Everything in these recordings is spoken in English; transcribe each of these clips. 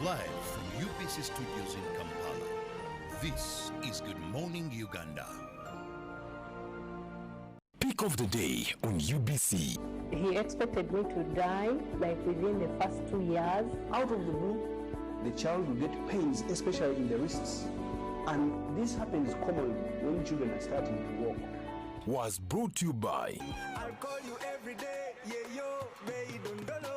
Live from UBC Studios in Kampala, this is Good Morning Uganda. Pick of the day on UBC. He expected me to die like within the first 2 years. Out of the blue, the child will get pains, especially in the wrists. And this happens commonly when children are starting to walk. Was brought to you by I'll call you every day, yeah yo, baby don't know.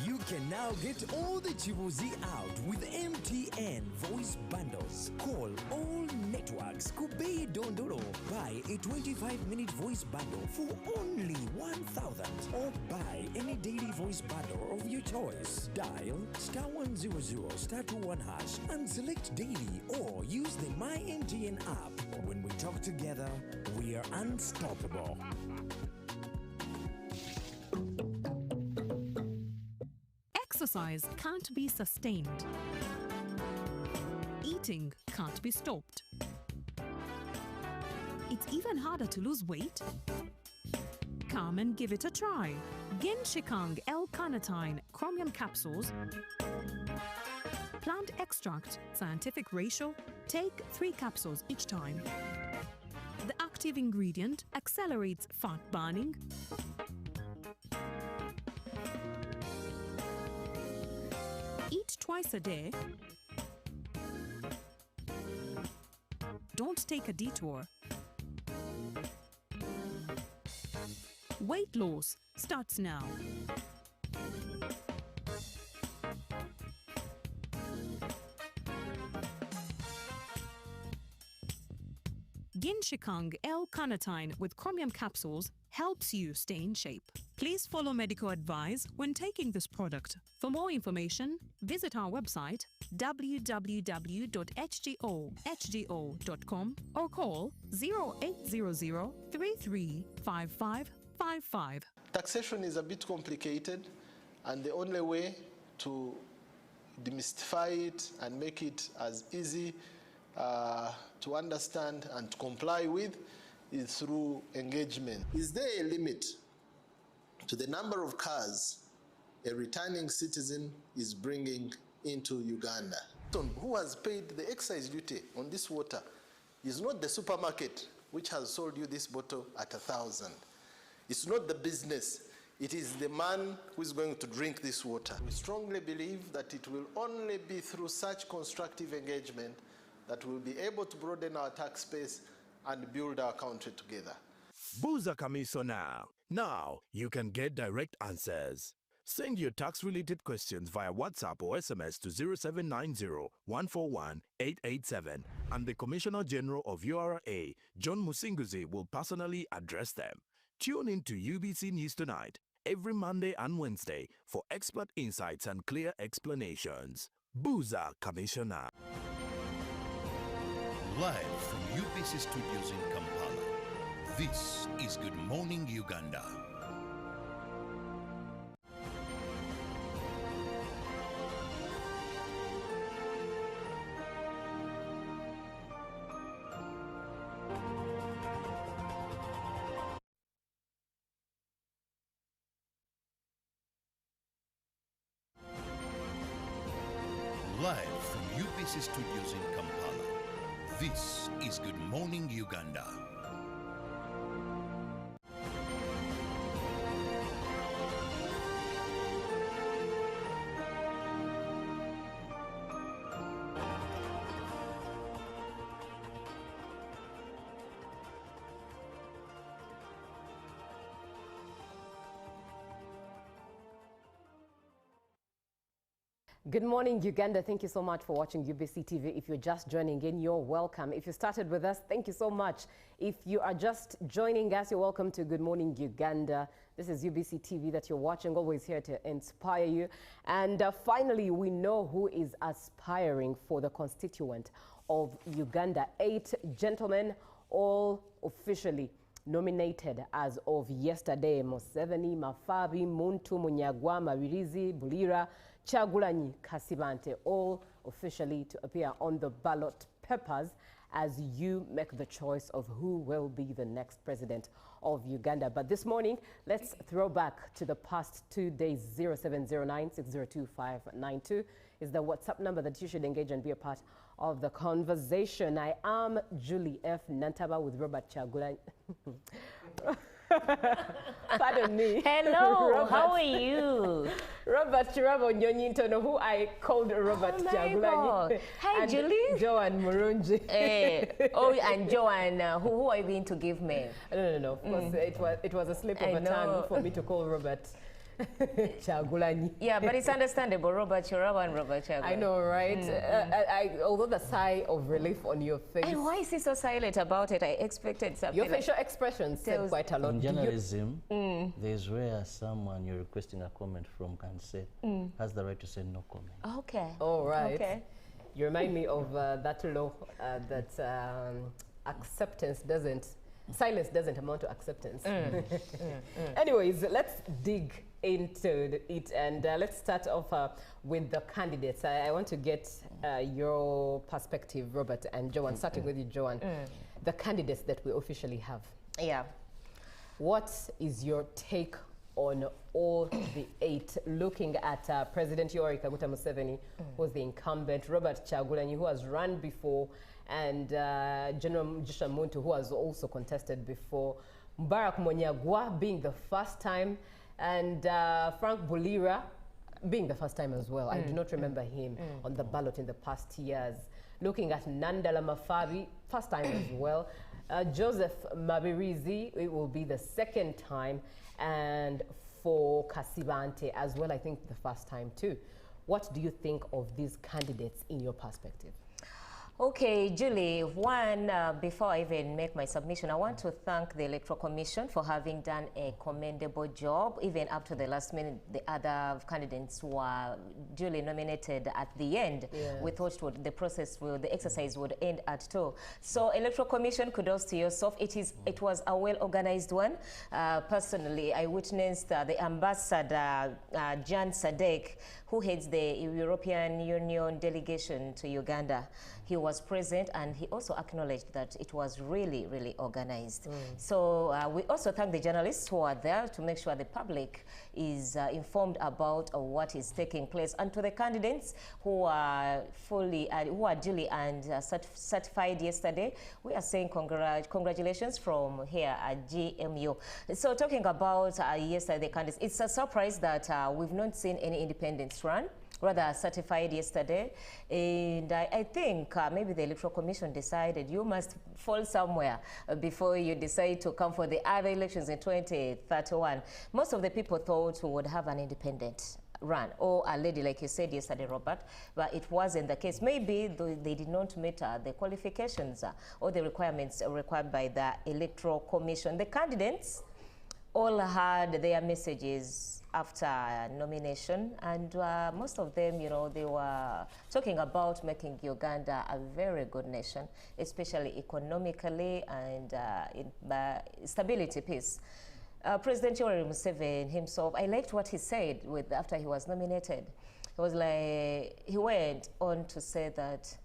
You can now get all the Chibuzi out with MTN voice bundles. Call all networks. Kubei Dondoro. Buy a 25-minute voice bundle for only 1,000. Or buy any daily voice bundle of your choice. Dial *100 *21# and select daily or use the My MTN app. When we talk together, we are unstoppable. Exercise can't be sustained. Eating can't be stopped. It's even harder to lose weight. Come and give it a try. Genshikang L-carnitine chromium capsules. Plant extract, scientific ratio. Take 3 capsules each time. The active ingredient accelerates fat burning. Eat twice a day. Don't take a detour. Weight loss starts now. Genshikang L-carnitine with chromium capsules helps you stay in shape. Please follow medical advice when taking this product. For more information, visit our website www.hgo.com or call 0800 335555. Taxation is a bit complicated, and the only way to demystify it and make it as easy to understand and to comply with is through engagement. Is there a limit to the number of cars a returning citizen is bringing into Uganda? Who has paid the excise duty on this water is not the supermarket which has sold you this bottle at 1,000. It's not the business. It is the man who is going to drink this water. We strongly believe that it will only be through such constructive engagement that we'll be able to broaden our tax base and build our country together. Buza Kamiso now. Now you can get direct answers. Send your tax-related questions via WhatsApp or SMS to 0790-141-887 and the Commissioner General of URA, John Musinguzi, will personally address them. Tune in to UBC News Tonight every Monday and Wednesday for expert insights and clear explanations. Buza Commissioner. Live from UBC Studios in Kampala, this is Good Morning Uganda. Live from UBC Studios in Kampala, this is Good Morning Uganda. Good morning, Uganda. Thank you so much for watching UBC TV. If you're just joining in, you're welcome. If you started with us, thank you so much. If you are just joining us, you're welcome to Good Morning Uganda. This is UBC TV that you're watching, always here to inspire you. And finally, we know who is aspiring for the constituent of Uganda. 8 gentlemen, all officially nominated as of yesterday. Museveni, Mafabi, Muntu, Munyagwa, Mabirizi, Bulira, Chagulanyi, Kasibante, all officially to appear on the ballot papers. as you make the choice of who will be the next president of Uganda. But this morning, let's throw back to the past 2 days. 0709602592 is the WhatsApp number that you should engage and be a part of the conversation. I am Julie F. Nantaba with Robert Chagulanyi. Pardon me. Hello, Robert. How are you? Robert Chirabo Nyonyintono, who I called Robert Chagulanyi. Hi, Julie. Joan Murunji. And Joan, who are you going to give me? No. Of course, it was a slip of a tongue for me to call Robert Chagulanyi. Yeah, but it's understandable, Robert Chirabo and Robert Chagulanyi. I know, right? Although the sigh of relief on your face. And why is he so silent about it? I expected something. Your facial expression said quite a lot. In journalism, there's where someone you're requesting a comment from can say, has the right to say no comment. Okay. All right. Okay. You remind me of that law that silence doesn't amount to acceptance. Anyways, let's dig into it, and let's start off with the candidates. I want to get your perspective, Robert and Joan, starting with you, Joan. The candidates that we officially have. Yeah. What is your take on all the 8, looking at President Yoweri Kaguta Museveni, who's the incumbent, Robert Chagulanyi, who has run before, and General Mugisha Muntu, who has also contested before, Mubarak Monyagwa being the first time, and Frank Bulira being the first time as well. I do not remember him on the ballot in the past years. Looking at Nandala Mafabi, first time as well. Joseph Mabirizi, it will be the second time, and for Kasibante as well, I think the first time too. What do you think of these candidates in your perspective? Okay, Julie, before I even make my submission, I want to thank the Electoral Commission for having done a commendable job. Even up to the last minute, the other candidates were duly nominated at the end. Yes. We thought the exercise would end at 2. So Electoral Commission, kudos to yourself. It was a well-organized one. Personally, I witnessed the ambassador, Jan Sadek, who heads the European Union delegation to Uganda. He was present, and he also acknowledged that it was really, really organized. So we also thank the journalists who are there to make sure the public is informed about what is taking place. And to the candidates who are duly and certified yesterday, we are saying congratulations from here at GMU. So talking about yesterday, the candidates, it's a surprise that we've not seen any independents run, rather certified yesterday. And I think maybe the Electoral Commission decided you must fall somewhere before you decide to come for the other elections in 2031. Most of the people thought we would have an independent run, or a lady, like you said yesterday, Robert, but it wasn't the case. Maybe they did not meet the qualifications or the requirements required by the Electoral Commission. The candidates all had their messages after nomination, and most of them, they were talking about making Uganda a very good nation, especially economically and in stability, peace. President Yoweri Museveni himself, I liked what he said after he was nominated. It was like, he went on to say that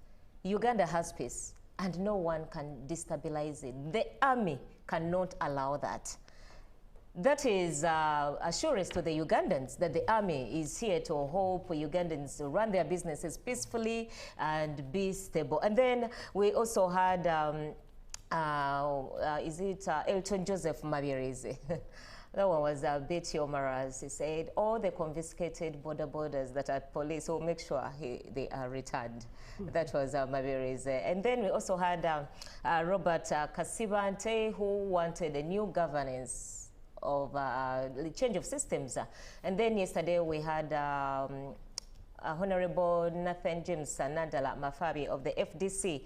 Uganda has peace and no one can destabilize it. The army cannot allow that. That is assurance to the Ugandans that the army is here to help Ugandans run their businesses peacefully and be stable. And then we also had, Elton Joseph Mabirizi. That one was a bit humorous. He said, all the confiscated borders that are police will make sure they are returned. That was Mabirizi. And then we also had Robert Kasibante, who wanted a new governance of the change of systems. And then yesterday we had Honorable Nathan James Nandala Mafabi of the FDC.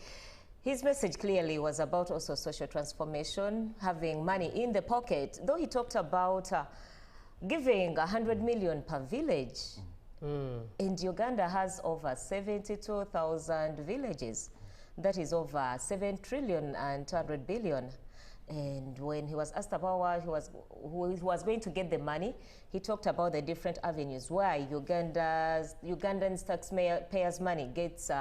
His message clearly was about also social transformation, having money in the pocket, though he talked about giving 100 million per village. And Uganda has over 72,000 villages. That is over 7 trillion and 200 billion. And when he was asked about who he was going to get the money he talked about the different avenues where Ugandans taxpayers' money gets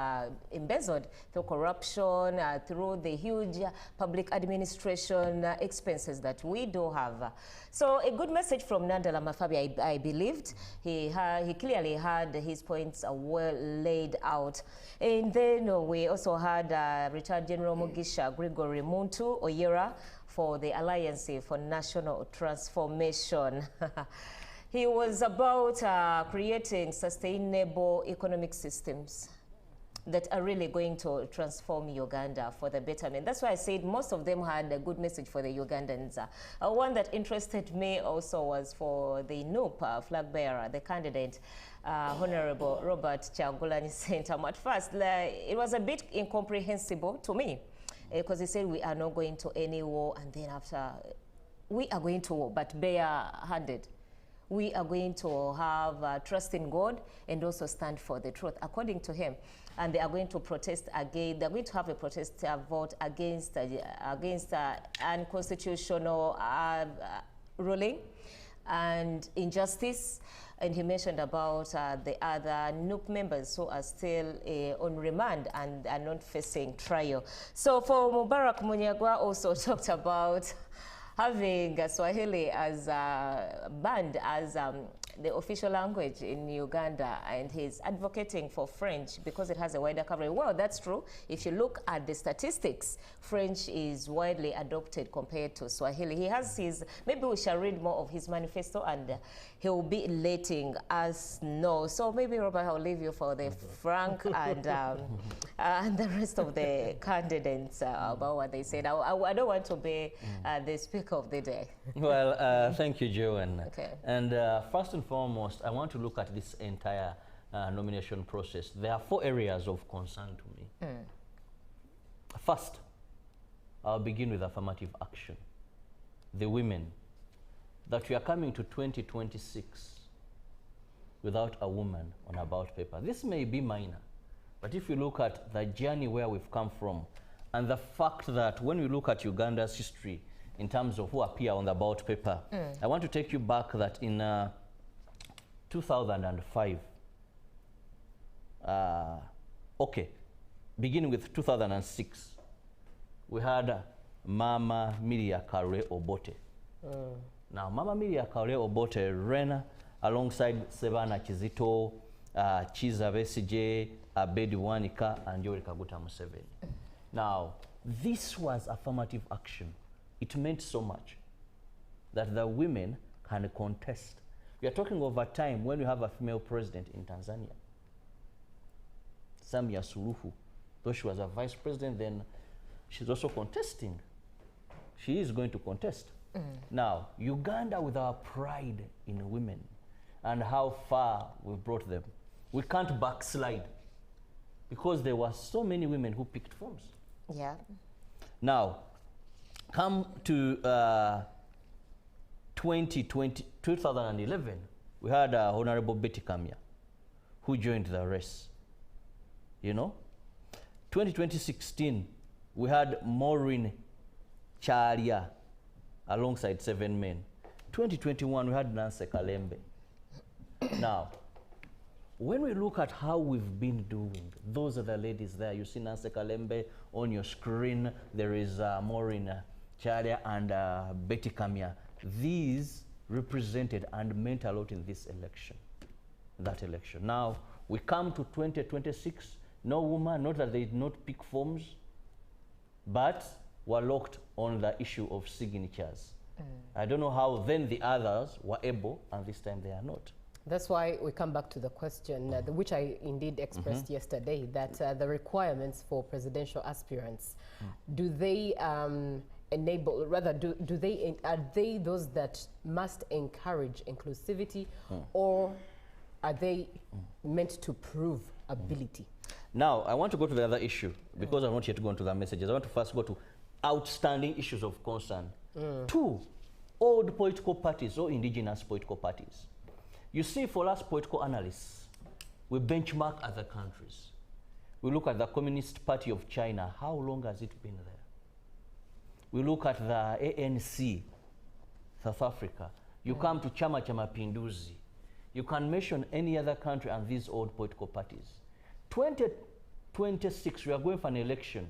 embezzled through corruption, through the huge public administration expenses that we do have. So a good message from Nandala Mafabi, I believed. He clearly had his points well laid out. And then we also had retired General Mugisha Gregory Muntu Oyera for the Alliance for National Transformation. He was about creating sustainable economic systems that are really going to transform Uganda for the betterment. That's why I said most of them had a good message for the Ugandans. One that interested me also was for the NUP flag bearer, the candidate, Honorable Robert Kyagulanyi Ssentamu. At first, it was a bit incomprehensible to me because he said we are not going to any war, and then after, we are going to war, but bare-handed. We are going to have trust in God and also stand for the truth, according to him. And they are going to protest again. They're going to have a protest vote against unconstitutional ruling and injustice. And he mentioned about the other NUP members who are still on remand and are not facing trial. So for Mubarak Munyagwa also talked about having Swahili as banned as the official language in Uganda, and he's advocating for French because it has a wider coverage. Well, that's true. If you look at the statistics, French is widely adopted compared to Swahili. He has his, maybe we shall read more of his manifesto and he'll be letting us know. So maybe, Robert, I'll leave you for the Frank and the rest of the candidates about what they said. I don't want to be the speaker of the day. Well, thank you, Joanne. Okay. And first and foremost, I want to look at this entire nomination process. There are 4 areas of concern to me. First, I'll begin with affirmative action. The women, that we are coming to 2026 without a woman on a ballot paper. This may be minor, but if you look at the journey where we've come from, and the fact that when we look at Uganda's history in terms of who appear on the ballot paper, I want to take you back that in 2005, beginning with 2006, we had Mama Miria Kare Obote. Now, Mama Miria Kare Obote ran alongside Sebana Kizito, Chiza Besigye, Abedi Wanika, and Yoweri Kaguta Museveni. Now, this was affirmative action. It meant so much that the women can contest. We are talking of a time when you have a female president in Tanzania, Samia Suluhu. Though she was a vice president, then she's also contesting. She is going to contest. Now, Uganda, with our pride in women and how far we've brought them, we can't backslide because there were so many women who picked forms. Yeah. Now, come to 2011, we had Honorable Betty Kamya, who joined the race. You know, 2016, we had Maureen Chalia alongside 7 men. 2021, we had Nancy Kalembe. Now, when we look at how we've been doing, those are the ladies there. You see Nancy Kalembe on your screen. There is Maureen Chalia and Betty Kamya. These represented and meant a lot in this election, that election. Now, we come to 2026, no woman, not that they did not pick forms, but were locked on the issue of signatures. I don't know how then the others were able, and this time they are not. That's why we come back to the question, which I indeed expressed yesterday, that the requirements for presidential aspirants, do they enable, rather, are they those that must encourage inclusivity, or are they meant to prove ability? Now, I want to go to the other issue, because I want you to go into the messages. I want to first go to outstanding issues of concern. 2, old political parties or indigenous political parties. You see, for us political analysts, we benchmark other countries. We look at the Communist Party of China. How long has it been there? We look at the ANC, South Africa. You come to Chama cha Mapinduzi. You can mention any other country and these old political parties. 2026, we are going for an election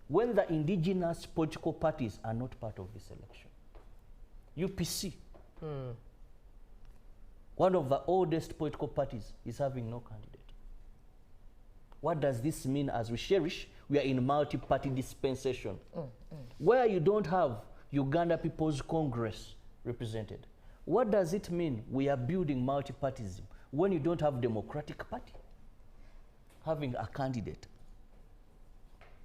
when the indigenous political parties are not part of this election. UPC, one of the oldest political parties, is having no candidate. What does this mean as we cherish? We are in multi-party dispensation, where you don't have Uganda People's Congress represented. What does it mean we are building multi-partyism when you don't have Democratic Party having a candidate?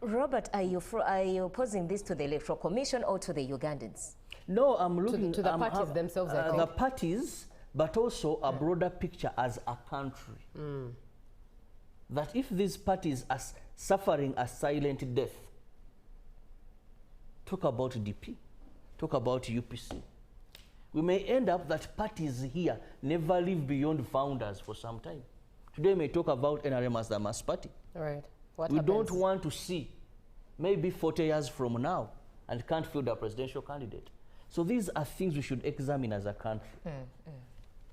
Robert, are you posing this to the Electoral Commission or to the Ugandans? No, I'm looking to the parties themselves. I think. The parties, but also a broader picture as a country. That if these parties are suffering a silent death, talk about DP, talk about UPC. We may end up that parties here never live beyond founders for some time. Today we may talk about NRM as the mass party. All right. We don't want to see maybe 40 years from now and can't field a presidential candidate. So these are things we should examine as a country.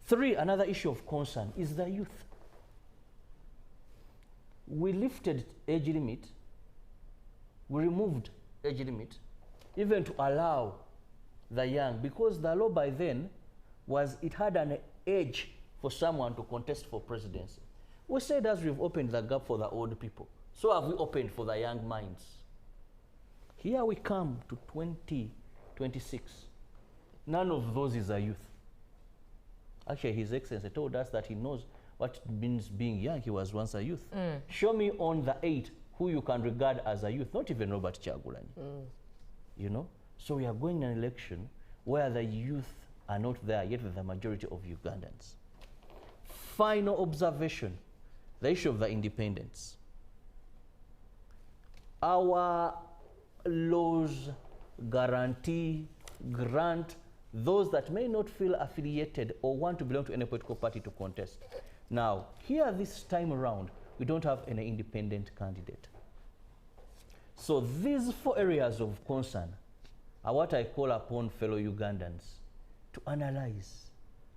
3, another issue of concern is the youth. We lifted age limit, we removed age limit, even to allow the young, because the law by then was it had an age for someone to contest for presidency. We said as we've opened the gap for the old people, so have we opened for the young minds. Here we come to 2026. None of those is a youth. Actually, His Excellency told us that he knows what it means being young. He was once a youth. Show me on the 8 who you can regard as a youth, not even Robert Kyagulanyi. You know? So we are going an election where the youth are not there, yet with the majority of Ugandans. Final observation, the issue of the independence. Our laws guarantee, grant those that may not feel affiliated or want to belong to any political party to contest. Now, here this time around, we don't have any independent candidate. So these 4 areas of concern are what I call upon fellow Ugandans to analyze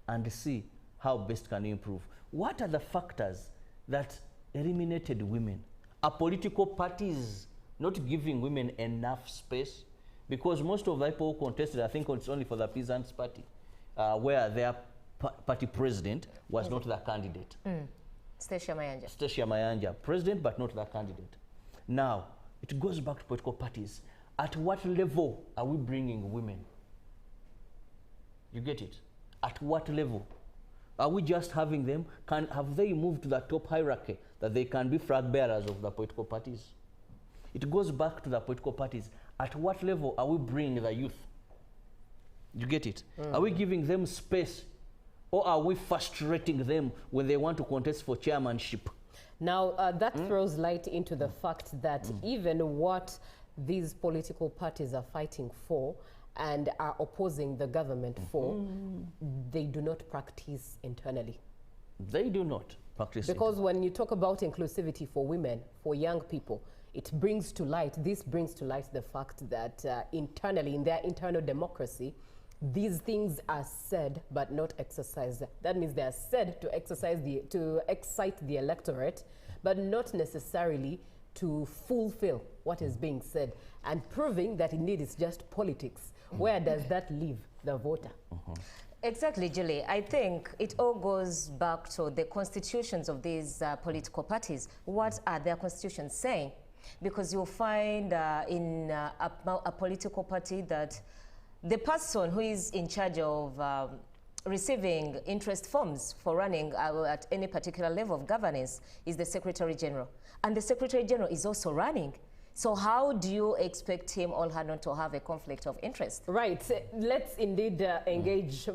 and see how best can improve. What are the factors that eliminated women? Are political parties not giving women enough space? Because most of the people who contested, I think it's only for the Peasants Party, where their party president was not the candidate. Stacia Mayanja. Stacia Mayanja, president but not the candidate. Now, it goes back to political parties. At what level are we bringing women? You get it? At what level? Are we just having them? Have they moved to the top hierarchy that they can be flag bearers of the political parties? It goes back to the political parties. At what level are we bringing the youth? You get it? Are we giving them space, or are we frustrating them when they want to contest for chairmanship? Now, that throws light into the fact that even what these political parties are fighting for and are opposing the government for, they do not practice internally. They do not practice because when you talk about inclusivity for women, for young people, it brings to light, this brings to light the fact that internally, in their internal democracy, these things are said but not exercised. That means they are said to excite the electorate, but not necessarily to fulfill what is being said, and proving that indeed it's just politics. Where does that leave the voter? Exactly, Julie. I think it all goes back to the constitutions of these political parties. What are their constitutions saying? Because you'll find in a political party that the person who is in charge of receiving interest forms for running at any particular level of governance is the Secretary General. And the Secretary General is also running. So how do you expect him or her not to have a conflict of interest? Right. Let's indeed engage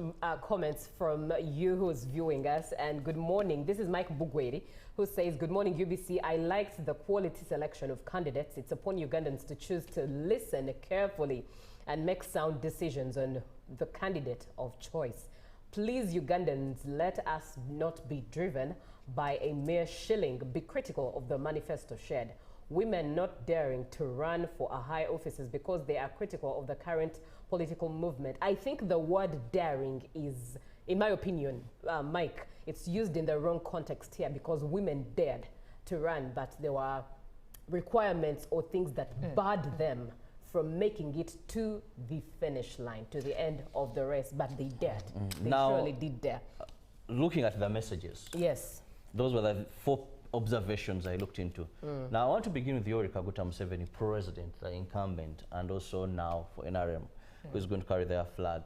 comments from you who's viewing us. And good morning. This is Mike Bugweri, who says, good morning, UBC. I liked the quality selection of candidates. It's upon Ugandans to choose to listen carefully and make sound decisions on the candidate of choice. Please, Ugandans, let us not be driven by a mere shilling. Be critical of the manifesto shared. women not daring to run for a high offices because they are critical of the current political movement. I think the word daring is, in my opinion, Mike, it's used in the wrong context here, because women dared to run, but there were requirements or things that barred them from making it to the finish line, to the end of the race, but they dared. They surely did dare. Looking at the messages. Yes. Those were the 4 observations I looked into. Now I want to begin with Yoweri Kaguta Museveni, president, the incumbent, and also now for NRM, who is going to carry their flag.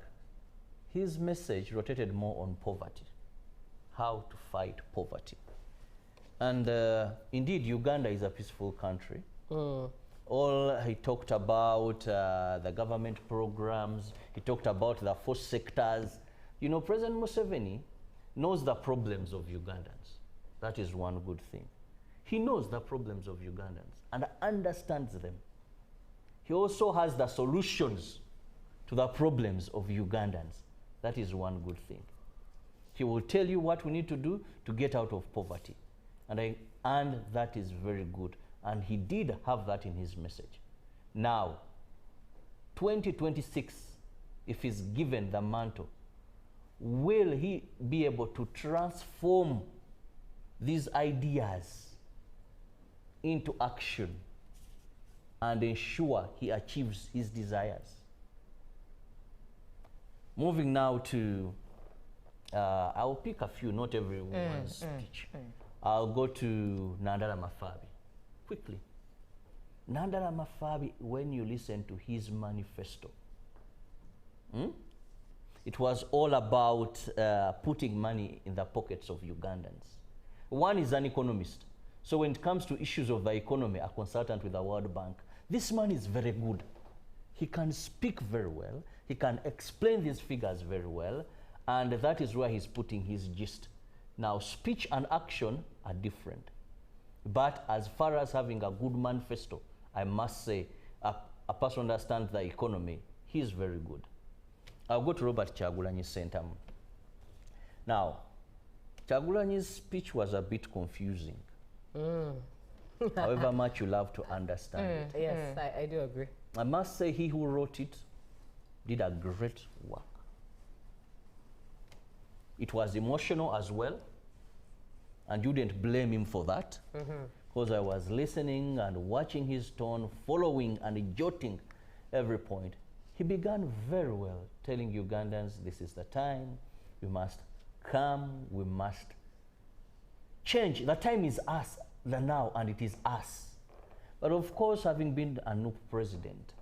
His message rotated more on poverty, how to fight poverty. And indeed, Uganda is a peaceful country. All he talked about, the government programs, he talked about the 4 sectors. You know, President Museveni knows the problems of Ugandans. That is one good thing. He knows the problems of Ugandans and understands them. He also has the solutions to the problems of Ugandans. That is one good thing. He will tell you what we need to do to get out of poverty. And that is very good. And he did have that in his message. Now, 2026, if he's given the mantle, will he be able to transform these ideas into action and ensure he achieves his desires? Moving now to, I'll pick a few, not everyone's speech. I'll go to Nandala Mafabi. Quickly. Nandala Mafabi, when you listen to his manifesto, it was all about putting money in the pockets of Ugandans. One is an economist. So when it comes to issues of the economy, a consultant with the World Bank, this man is very good. He can speak very well. He can explain these figures very well. And that is where he's putting his gist. Now, speech and action are different. But as far as having a good manifesto, I must say, a person who understands the economy, he is very good. I'll go to Robert Kyagulanyi's center. Now, Kyagulanyi's speech was a bit confusing. However much you love to understand it. Yes, I do agree. I must say he who wrote it did a great work. It was emotional as well, and you didn't blame him for that, because I was listening and watching his tone, following and jotting every point. He began very well, telling Ugandans, this is the time, we must come, we must change. The time is us, the now, and it is us. But of course, having been a new president,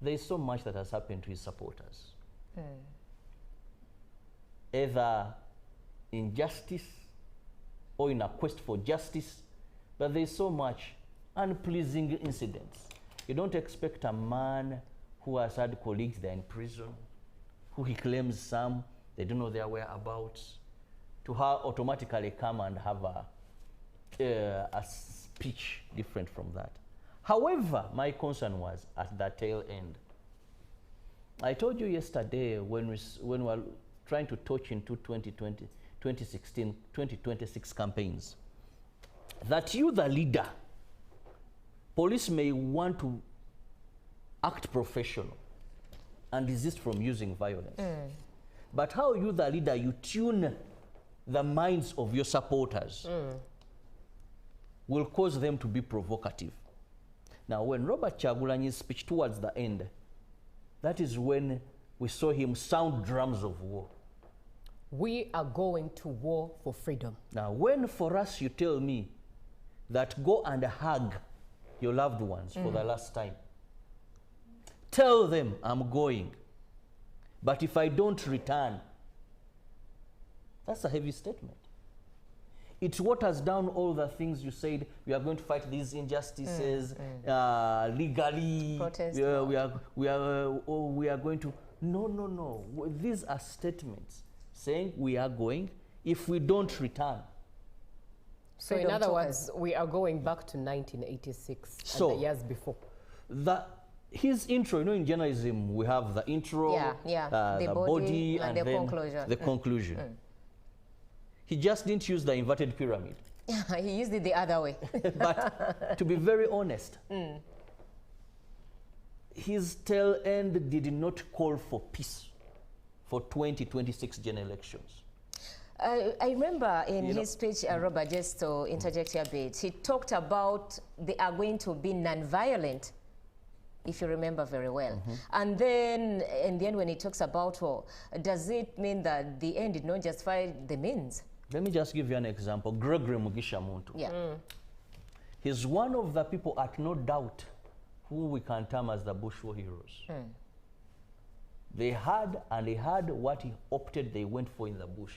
there is so much that has happened to his supporters. Either injustice or in a quest for justice, but there is so much unpleasing incidents. You don't expect a man who has had colleagues that are in prison, who he claims some, they don't know their whereabouts, to automatically come and have a speech different from that. However, my concern was at the tail end. I told you yesterday when we were trying to touch into 2020, 2016, 2026 campaigns, that you, the leader, police may want to act professional and desist from using violence. But how you, the leader, you tune the minds of your supporters will cause them to be provocative. Now, when Robert Kyagulanyi's speech towards the end, that is when we saw him sound drums of war. We are going to war for freedom. Now, when for us you tell me that go and hug your loved ones for the last time, tell them I'm going, but if I don't return, that's a heavy statement. It waters down all the things you said. We are going to fight these injustices legally. We are going to. No. These are statements saying we are going if we don't return. So in other words, we are going back to 1986 and the years before. His intro, you know, in journalism, we have the intro, the body, and the then conclusion. the conclusion. He just didn't use the inverted pyramid. He used it the other way. But to be very honest, his tail end did not call for peace for 2026 general elections. I remember in his speech, Robert, just to interject here a bit, he talked about they are going to be non-violent, if you remember very well. And then in the end, when he talks about war, does it mean that the end did not justify the means? Let me just give you an example. Gregory Mugisha Muntu. Yeah. He's one of the people, at no doubt, who we can term as the Bush war heroes. They had what he opted they went for in the bush.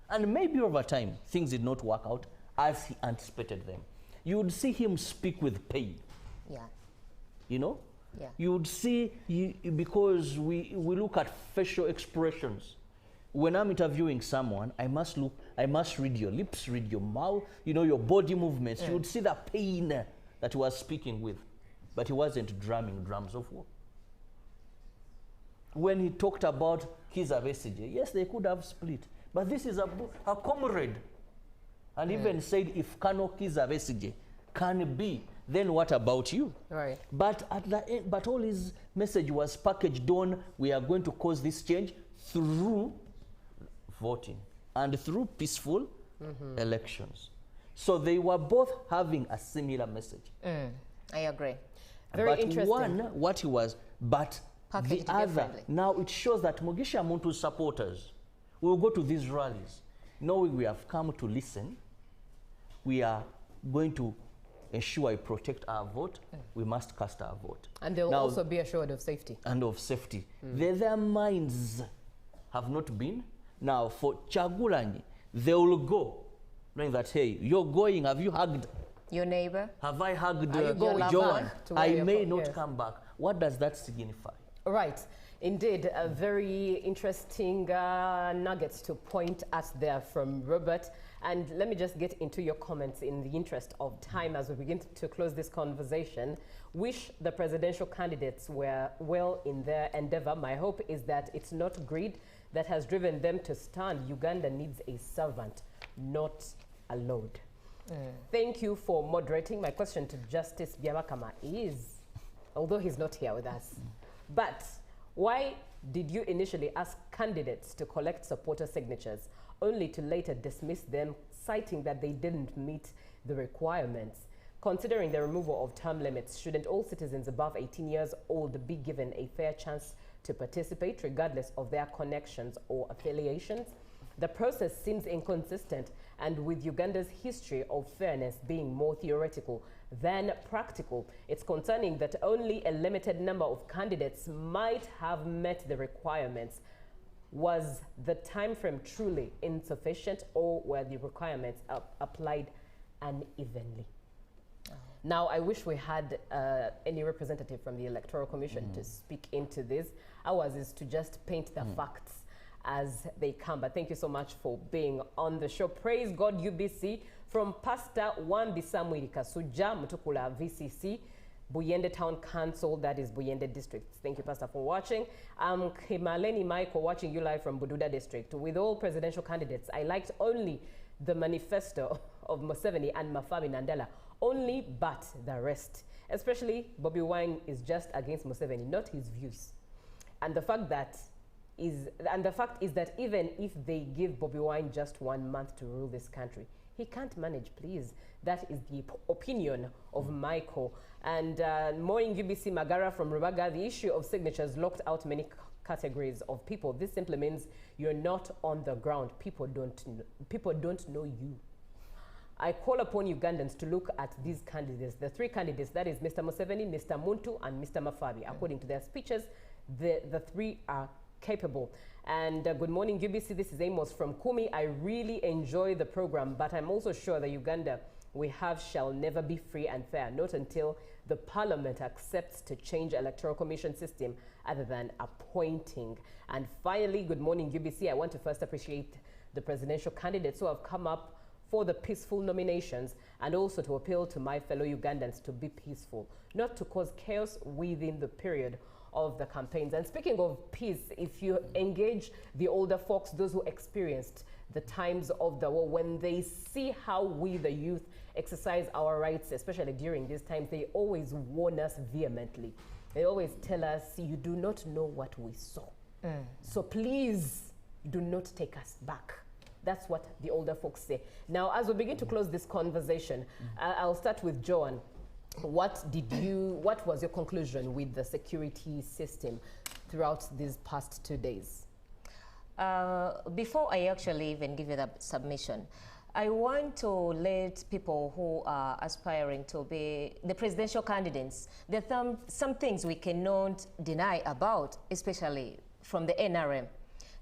And maybe over time, things did not work out as he anticipated them. You would see him speak with pain. Yeah. You know? Yeah. You would see, because we look at facial expressions. When I'm interviewing someone, I must read your lips, read your mouth, you know, your body movements. You would see the pain that he was speaking with. But he wasn't drumming drums of war. When he talked about Kizza Besigye, yes, they could have split. But this is a comrade. And even said, if Colonel Kizza Besigye can be, then what about you? Right. But at the end, but all his message was packaged on, we are going to cause this change through voting and through peaceful elections. So they were both having a similar message. I agree. Very but interesting. one, what he was, but Packaged the other, differently. now it shows that Mugisha Muntu's supporters will go to these rallies knowing we have come to listen, we are going to ensure we protect our vote, we must cast our vote. And they'll now, also be assured of safety. And of safety. Their minds have not been. Now for Chagulanyi, they will go knowing that, hey, you're going, have you hugged your neighbor? Have I hugged Joan? I may not come back. What does that signify? Right. Indeed, a very interesting nuggets to point at there from Robert. And let me just get into your comments in the interest of time as we begin to close this conversation. Wish the presidential candidates were well in their endeavor. My hope is that it's not greed that has driven them to stand. Uganda needs a servant, not a load. Thank you for moderating. My question to Justice Byabakama is, although he's not here with us, but why did you initially ask candidates to collect supporter signatures only to later dismiss them, citing that they didn't meet the requirements? Considering the removal of term limits, shouldn't all citizens above 18 years old be given a fair chance to participate regardless of their connections or affiliations? The process seems inconsistent, and with Uganda's history of fairness being more theoretical than practical, it's concerning that only a limited number of candidates might have met the requirements. Was the time frame truly insufficient, or were the requirements applied unevenly? Now, I wish we had any representative from the Electoral Commission to speak into this. Ours is to just paint the facts as they come. But thank you so much for being on the show. Praise God, UBC, from Pastor Wambi Samuel Kasuja, Mutukula VCC, Buyende Town Council, that is Buyende District. Thank you, Pastor, for watching. I'm Kimaleni Michael, watching you live from Bududa District. With all presidential candidates, I liked only the manifesto of Museveni and Mafabi Nandela, only but the rest. Especially Bobi Wine is just against Museveni, not his views. And the fact is that even if they give Bobi Wine just 1 month to rule this country, he can't manage, please. That is the opinion of Michael. And morning UBC Magara from Rubaga, the issue of signatures locked out many categories of people. This simply means you're not on the ground. People don't know you. I call upon Ugandans to look at these candidates, the three candidates, that is Mr. Museveni, Mr. Muntu, and Mr. Mafabi. According to their speeches, the three are capable. And good morning, UBC. This is Amos from Kumi. I really enjoy the program, but I'm also sure that Uganda we have shall never be free and fair, not until the parliament accepts to change electoral commission system other than appointing. And finally, good morning, UBC. I want to first appreciate the presidential candidates who have come up for the peaceful nominations, and also to appeal to my fellow Ugandans to be peaceful, not to cause chaos within the period of the campaigns. And speaking of peace, if you engage the older folks, those who experienced the times of the war, when they see how we, the youth, exercise our rights, especially during these times, they always warn us vehemently. They always tell us, you do not know what we saw. So please do not take us back. That's what the older folks say. Now, as we begin to close this conversation, I'll start with Joan. What was your conclusion with the security system throughout these past 2 days? Before I actually even give you that submission, I want to let people who are aspiring to be the presidential candidates, there are some things we cannot deny about, especially from the NRM.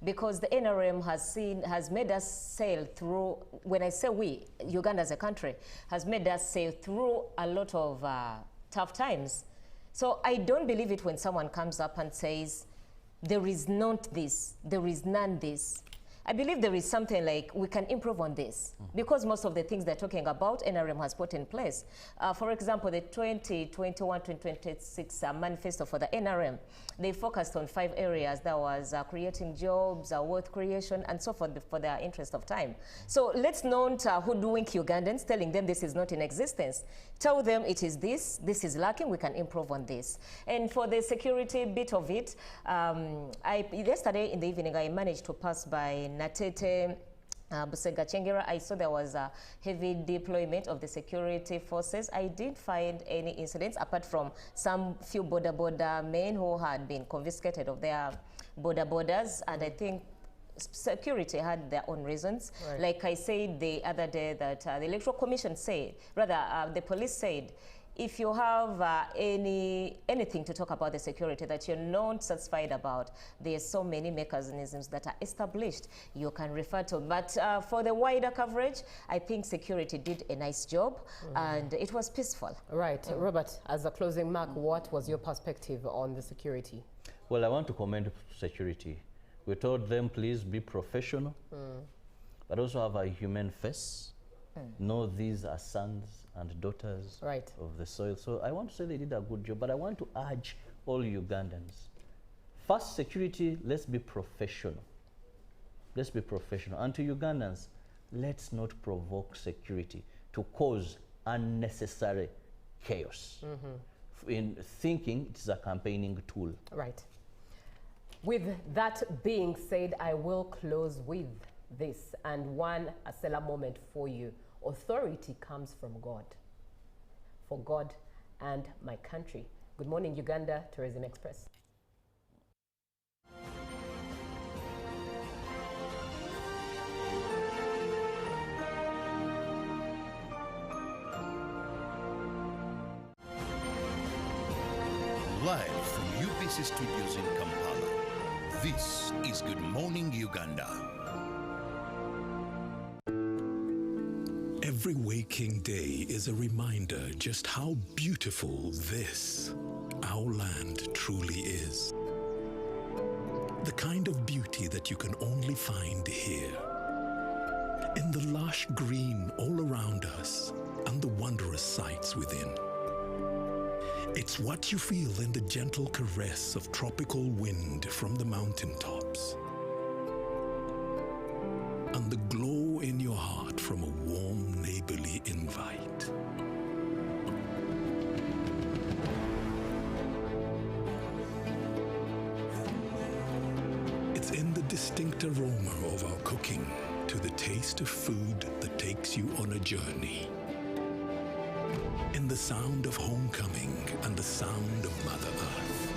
Because the NRM has made us sail through, when I say we, Uganda as a country, has made us sail through a lot of tough times. So I don't believe it when someone comes up and says, there is not this, there is none this. I believe there is something like we can improve on this because most of the things they're talking about, NRM has put in place. For example, the 2021-2026 manifesto for the NRM, they focused on 5 areas. That was creating jobs, wealth creation, and so forth for their interest of time. So let's not hoodwink Ugandans, telling them this is not in existence. Tell them it is this is lacking, we can improve on this. And for the security bit of it, yesterday in the evening, I managed to pass by Natete, Busega Chengera. I saw there was a heavy deployment of the security forces. I didn't find any incidents apart from some few border men who had been confiscated of their borders, and I think security had their own reasons. Right. Like I said the other day that the Electoral Commission said, rather the police said, if you have anything to talk about the security that you're not satisfied about, there's so many mechanisms that are established you can refer to. But for the wider coverage, I think security did a nice job and it was peaceful. Right. Robert, as a closing mark, what was your perspective on the security? Well, I want to commend security. We told them, please be professional, but also have a human face. Know these are sons and daughters of the soil. So I want to say they did a good job, but I want to urge all Ugandans. First, security, let's be professional. Let's be professional. And to Ugandans, let's not provoke security to cause unnecessary chaos in thinking it is a campaigning tool. Right. With that being said, I will close with this and one Asela moment for you. Authority comes from God, for God and my country. Good morning, Uganda, Tourism Express. Live from UBC Studios in Kampala, this is Good Morning Uganda. Every waking day is a reminder just how beautiful this, our land, truly is. The kind of beauty that you can only find here. In the lush green all around us and the wondrous sights within. It's what you feel in the gentle caress of tropical wind from the mountaintops. And the glow in your heart from a warm neighborly invite. It's in the distinct aroma of our cooking to the taste of food that takes you on a journey. In the sound of homecoming and the sound of Mother Earth.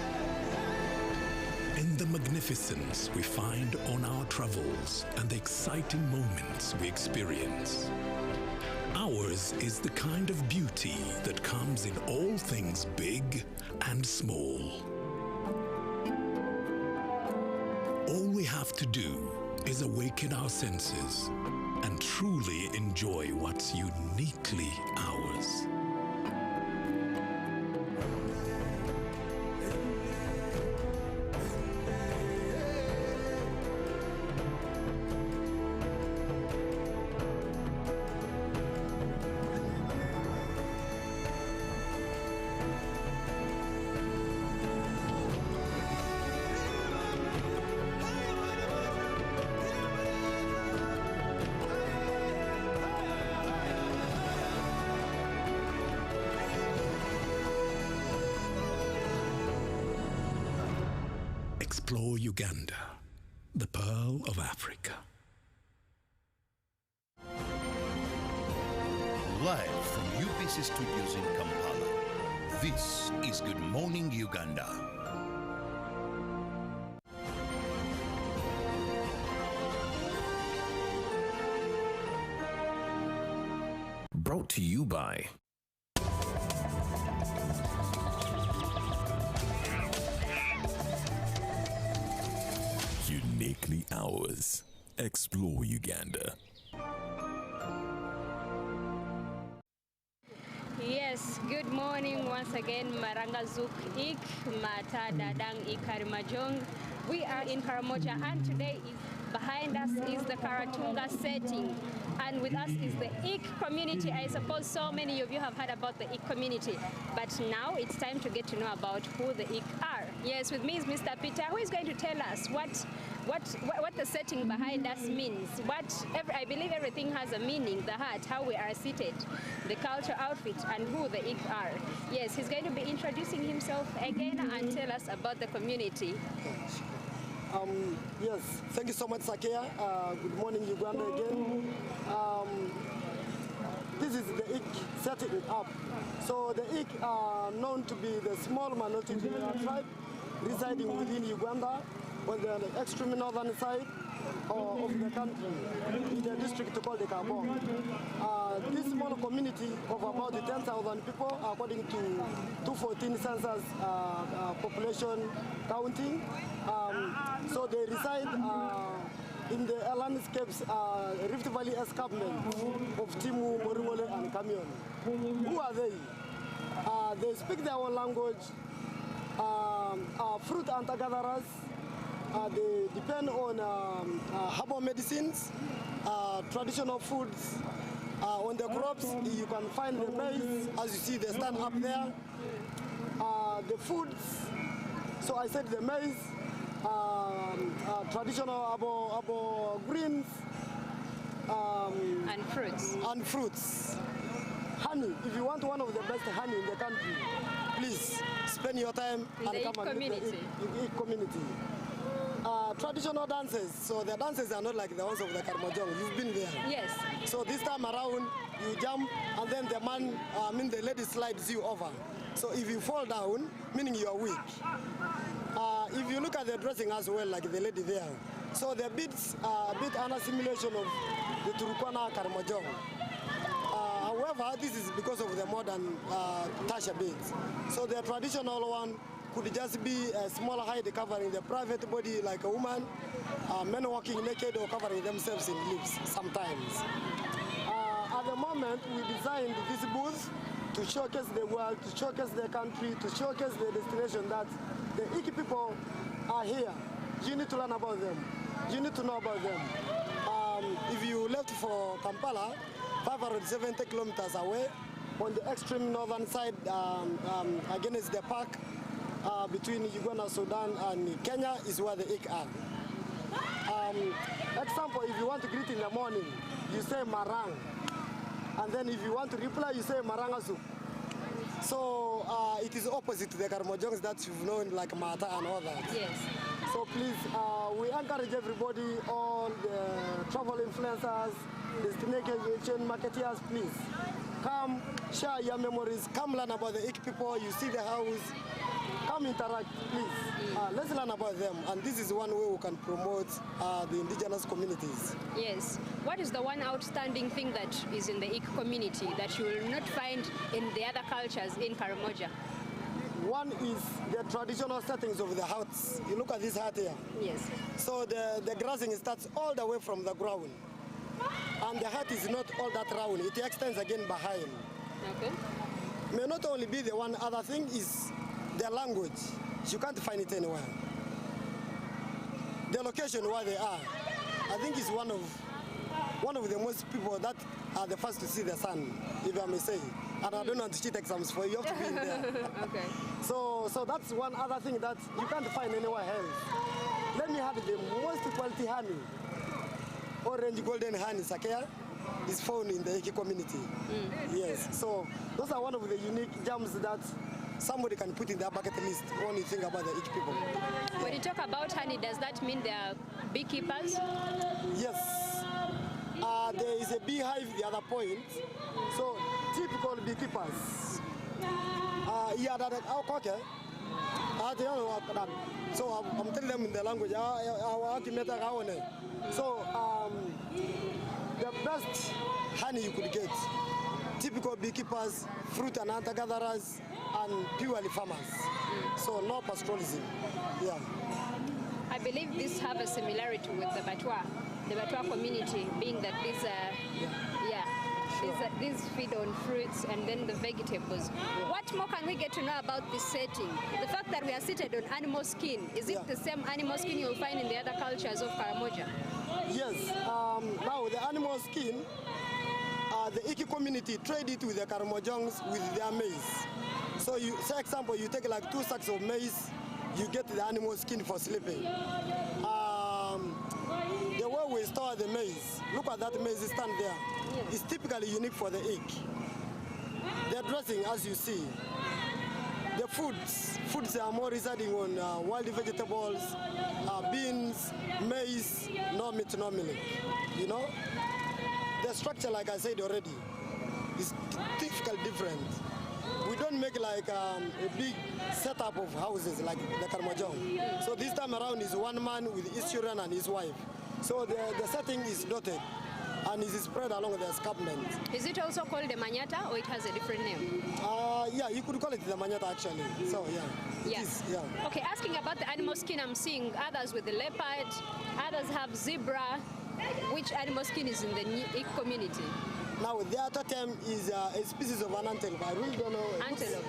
In the magnificence we find on our travels and the exciting moments we experience. Ours is the kind of beauty that comes in all things big and small. All we have to do is awaken our senses and truly enjoy what's uniquely ours. Explore Uganda, the pearl of Africa. Live from UBC Studios in Kampala, this is Good Morning Uganda. Brought to you by Uniquely Ours. Explore Uganda. Yes, good morning once again, Maranga Zuk Ik, Mata Dadang Ikarimajong. We are in Karamoja, and today behind us is the Karatunga setting, and with us is the Ik community. I suppose so many of you have heard about the Ik community, but now it's time to get to know about who the Ik are. Yes, with me is Mr. Peter, who is going to tell us what the setting behind us means. I believe everything has a meaning, the heart, how we are seated, the culture outfit, and who the Ik are. Yes, he's going to be introducing himself again and tell us about the community. Yes, thank you so much, Sakia. Good morning, Uganda again. This is the Ik setting up. So the Ik are known to be the small minority tribe residing within Uganda on the extreme northern side of the country, in the district called the Kabong. This small community of about 10,000 people, according to 2014 census population counting. So they reside in the landscapes, Rift Valley escarpment of Timu, Morimole, and Kamion. Who are they? They speak their own language, fruit hunter-gatherers. They depend on herbal medicines, traditional foods. On the crops, you can find the maize, as you see, they stand up there. The foods, so I said the maize, traditional abo greens, and fruits. And fruits. Honey, if you want one of the best honey in the country, please spend your time and come and meet the Ik community. Traditional dances, so the dances are not like the ones of the Karmojong. You've been there. Yes. So this time around, you jump and then the lady slides you over. So if you fall down, meaning you are weak. If you look at the dressing as well, like the lady there, so the beats are a bit an assimilation of the Turkana Karmojong. However, this is because of the modern Tasha beads. So the traditional one could just be a small hide covering the private body like a woman, men walking naked or covering themselves in leaves sometimes. At the moment, we designed this booth to showcase the world, to showcase the country, to showcase the destination that the Ik people are here. You need to learn about them. You need to know about them. If you left for Kampala, 570 kilometers away, on the extreme northern side, against the park, between Uganda, Sudan, and Kenya is where the Ik are. Example, if you want to greet in the morning, you say Marang. And then if you want to reply, you say Marangasu. So it is opposite to the Karmojongs that you've known, like Mata and all that. Yes. So please, we encourage everybody, all the travel influencers, destination marketeers, please, come share your memories, come learn about the Ik people, you see the house, come interact, please. Let's learn about them, and this is one way we can promote the indigenous communities. Yes. What is the one outstanding thing that is in the Ik community that you will not find in the other cultures in Karamoja? One is the traditional settings of the huts. You look at this hut here. Yes. So the grazing starts all the way from the ground. And the hut is not all that round. It extends again behind. Okay. May not only be the one other thing is the language. You can't find it anywhere. The location where they are, I think is one of the most people that are the first to see the sun, if I may say. And I don't want to cheat exams for you, you have to be in there. Okay. So that's one other thing that you can't find anywhere else. Let me have the most quality honey. Orange golden honey, Sakea. is found in the Iki community. Yes, so those are one of the unique jams that somebody can put in their bucket list when you think about the Iki people. When you talk about honey, does that mean they are beekeepers? Yes. There is a beehive the other point. So typical beekeepers. Yeah, that okay. So I'm telling them in the language. So the best honey you could get, typical beekeepers, fruit and hunter gatherers, and purely farmers. So no pastoralism. Yeah. I believe these have a similarity with the Batwa community, being that these these feed on fruits and then the vegetables. What more can we get to know about this setting? The fact that we are seated on animal skin, is it the same animal skin you'll find in the other cultures of Karamoja? Yes. Now the animal skin, the Iki community trade it with the Karamojangs with their maize. So you, say example, you take like 2 sacks of maize, you get the animal skin for sleeping. The way we store the maize, look at that maize stand there. It's typically unique for the Iki. The dressing, as you see, the foods are more residing on wild vegetables, beans, maize, no meat, no milk. You know, the structure, like I said already, is typically different. We don't make like a big setup of houses like the Karmojong. So this time around is one man with his children and his wife. So the setting is dotted and is spread along the escarpment. Is it also called the Manyata or it has a different name? Yeah, you could call it the Manyata actually. So yeah, it is, yeah. Okay, asking about the animal skin, I'm seeing others with the leopard, others have zebra. Which animal skin is in the Ik community? Now, the other term is a species of an antelope. I really don't know. Antelope?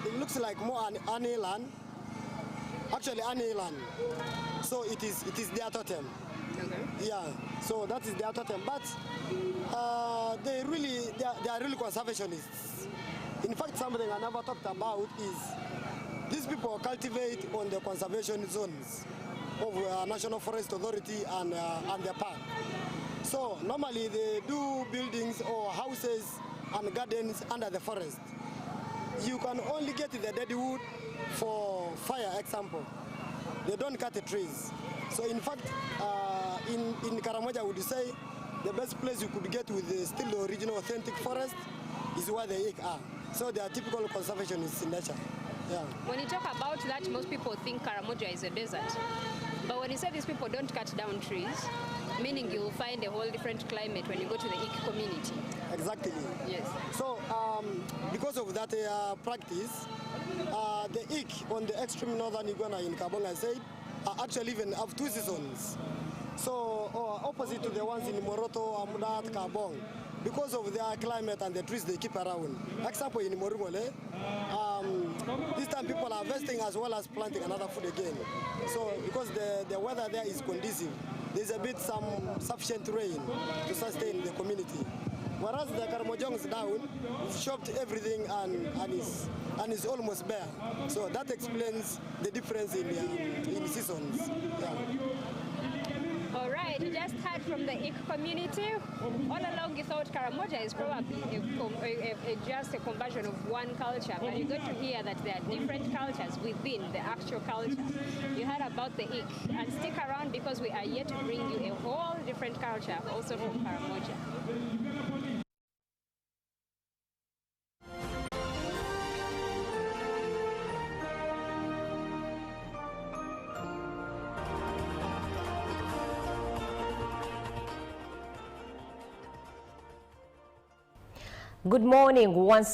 It looks like more an eland. Actually, an eland. So it is the other term. Okay. Yeah, so that is the other term. But they are really conservationists. In fact, something I never talked about is these people cultivate on the conservation zones of National Forest Authority and the park. So normally they do buildings or houses and gardens under the forest. You can only get the dead wood for fire, example. They don't cut the trees. So in fact, in Karamoja, I would say the best place you could get with still the original authentic forest is where the Ik are. So they are typical conservationists in nature. Yeah. When you talk about that, most people think Karamoja is a desert. But when you say these people don't cut down trees, meaning you'll find a whole different climate when you go to the Ik community. Exactly. Yes. So because of that practice, the Ik on the extreme northern Uganda in Kabong, I said, actually even have 2 seasons. So opposite to the ones in Moroto, Amudat, Kabong, because of their climate and the trees they keep around. Example in Morungole, this time people are harvesting as well as planting another food again. So because the weather there is conducive, there's a bit some sufficient rain to sustain the community. Whereas the Karamojong is down, we've chopped everything and is almost bare. So that explains the difference in seasons. Yeah. All right, you just heard from the Ik community. All along you thought Karamoja is probably just a conversion of one culture, but you got to hear that there are different cultures within the actual culture. You heard about the Ik, and stick around because we are yet to bring you a whole different culture also from Karamoja. Good morning once